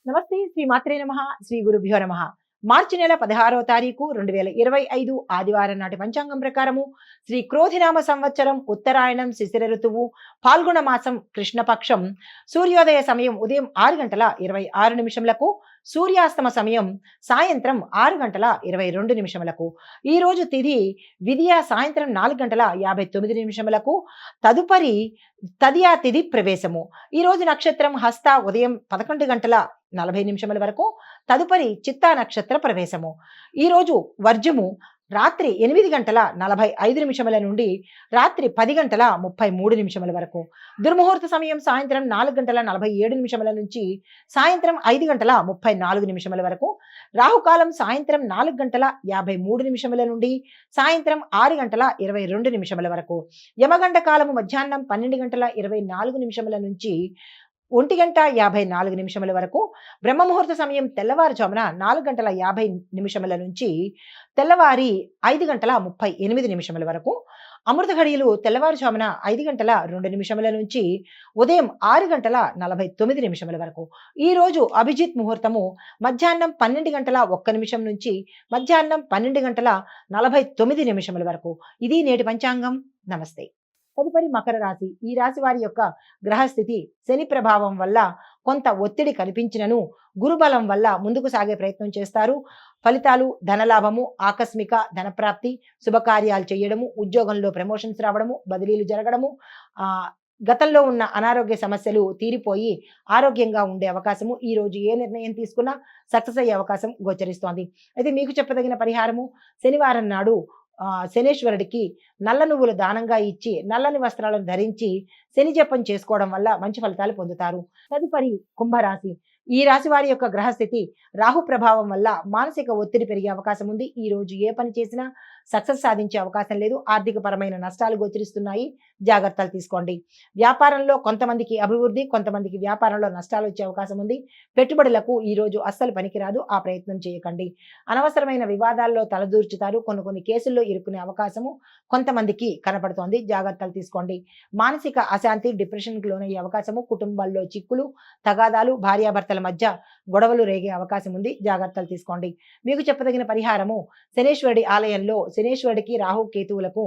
నమస్తే. శ్రీ మాత్రే నమః. శ్రీ గురుభ్యో నమః. మార్చి నెల 16వ తారీఖు 2025 ఆదివారం నాటి పంచాంగం ప్రకారము శ్రీ క్రోధినామ సంవత్సరం ఉత్తరాయణం శిశిర ఋతువు పాల్గొన మాసం కృష్ణపక్షం సూర్యోదయ సమయం ఉదయం 6:26 సూర్యాస్తమ సమయం సాయంత్రం 6:22 ఈ రోజు తిథి విద్య సాయంత్రం 4:59 తదుపరి తదియా తిథి ప్రవేశము. ఈ రోజు నక్షత్రం హస్త ఉదయం 11:40 వరకు, తదుపరి చిత్తా నక్షత్ర ప్రవేశము. ఈ రోజు వర్జము రాత్రి 8:45 నుండి రాత్రి 10:33 వరకు. దుర్ముహూర్త సమయం సాయంత్రం 4:47 నుంచి సాయంత్రం 5:34 వరకు. రాహుకాలం సాయంత్రం 4:53 నుండి సాయంత్రం 6:22 వరకు. యమగండ కాలము మధ్యాహ్నం 12:24 నుంచి 1:54 వరకు. బ్రహ్మముహూర్త సమయం తెల్లవారుజామున 4:50 నుంచి తెల్లవారి 5:38 వరకు. అమృత ఘడియలు తెల్లవారుజామున 5:02 నుంచి ఉదయం 6:49 వరకు. ఈ రోజు అభిజిత్ ముహూర్తము మధ్యాహ్నం 12:01 నుంచి మధ్యాహ్నం 12:49 వరకు. ఇది నేటి పంచాంగం. నమస్తే. తదుపరి మకర రాశి. ఈ రాశి వారి యొక్క గ్రహస్థితి శని ప్రభావం వల్ల కొంత ఒత్తిడి కనిపించినను గురుబలం వల్ల ముందుకు సాగే ప్రయత్నం చేస్తారు. ఫలితాలు ధనలాభము, ఆకస్మిక ధనప్రాప్తి, శుభకార్యాలు చేయడము, ఉద్యోగంలో ప్రమోషన్స్ రావడము, బదిలీలు జరగడము, గతంలో ఉన్న అనారోగ్య సమస్యలు తీరిపోయి ఆరోగ్యంగా ఉండే అవకాశము, ఈ రోజు ఏ నిర్ణయం తీసుకున్నా సక్సెస్ అయ్యే అవకాశం గోచరిస్తోంది. అయితే మీకు చెప్పదగిన పరిహారము, శనివారం నాడు శనేశ్వరుడికి నల్ల నువ్వులు దానంగా ఇచ్చి నల్లని వస్త్రాలను ధరించి శని జపం చేసుకోవడం వల్ల మంచి ఫలితాలు పొందుతారు. తదుపరి కుంభరాశి. ఈ రాశి వారి యొక్క గ్రహస్థితి రాహు ప్రభావం వల్ల మానసిక ఒత్తిడి పెరిగే అవకాశం ఉంది. ఈ రోజు ఏ పని చేసినా సక్సెస్ సాధించే అవకాశం లేదు. ఆర్థిక పరమైన నష్టాలు గోచరిస్తున్నాయి. జాగ్రత్తలు తీసుకోండి. వ్యాపారంలో కొంతమందికి అభివృద్ధి, కొంతమందికి వ్యాపారంలో నష్టాలు వచ్చే అవకాశం ఉంది. పెట్టుబడులకు ఈ రోజు అస్సలు పనికిరాదు. ఆ ప్రయత్నం చేయకండి. అనవసరమైన వివాదాల్లో తలదూర్చుతారు. కొన్ని కేసుల్లో ఇరుక్కునే అవకాశము కొంతమందికి కనపడుతోంది. జాగ్రత్తలు తీసుకోండి. మానసిక అశాంతి, డిప్రెషన్కి లోనయ్యే అవకాశము, కుటుంబాల్లో చిక్కులు, తగాదాలు, భార్యాభర్తల మధ్య గొడవలు రేగే అవకాశం ఉంది. జాగ్రత్తలు తీసుకోండి. మీకు చెప్పదగిన పరిహారము, శనేశ్వరుడి ఆలయంలో శనేశ్వరుడికి రాహు కేతువులకు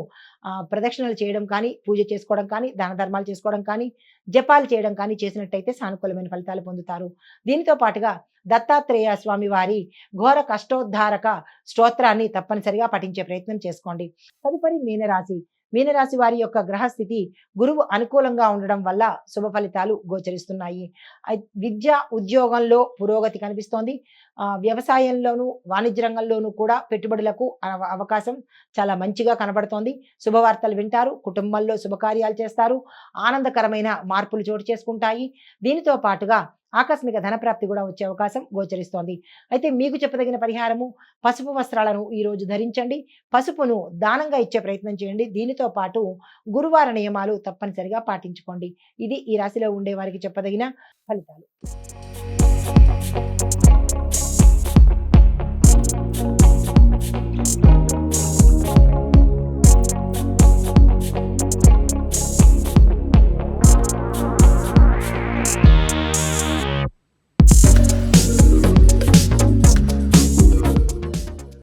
ప్రదక్షిణలు చేయడం కానీ, పూజ చేసుకోవడం కానీ, దాన ధర్మాలు చేసుకోవడం కానీ, జపాలు చేయడం కానీ చేసినట్టయితే సానుకూలమైన ఫలితాలు పొందుతారు. దీనితో పాటుగా దత్తాత్రేయ స్వామి వారి ఘోర కష్టోద్ధారక స్తోత్రాన్ని తప్పనిసరిగా పఠించే ప్రయత్నం చేసుకోండి. తదుపరి మీనరాశి. మీనరాశి వారి యొక్క గ్రహస్థితి గురువు అనుకూలంగా ఉండడం వల్ల శుభ ఫలితాలు గోచరిస్తున్నాయి. విద్య, ఉద్యోగంలో పురోగతి కనిపిస్తోంది. వ్యవసాయంలోనూ వాణిజ్య రంగంలోనూ కూడా పెట్టుబడులకు అవకాశం చాలా మంచిగా కనబడుతోంది. శుభవార్తలు వింటారు. కుటుంబంలో శుభకార్యాలు చేస్తారు. ఆనందకరమైన మార్పులు చోటు చేసుకుంటాయి. దీనితో పాటుగా ఆకస్మిక ధనప్రాప్తి కూడా వచ్చే అవకాశం గోచరిస్తోంది. అయితే మీకు చెప్పదగిన పరిహారము, పసుపు వస్త్రాలను ఈ రోజు ధరించండి. పసుపును దానంగా ఇచ్చే ప్రయత్నం చేయండి. దీనితో పాటు గురువార నియమాలు తప్పనిసరిగా పాటించుకోండి. ఇది ఈ రాశిలో ఉండే వారికి చెప్పదగిన ఫలితాలు.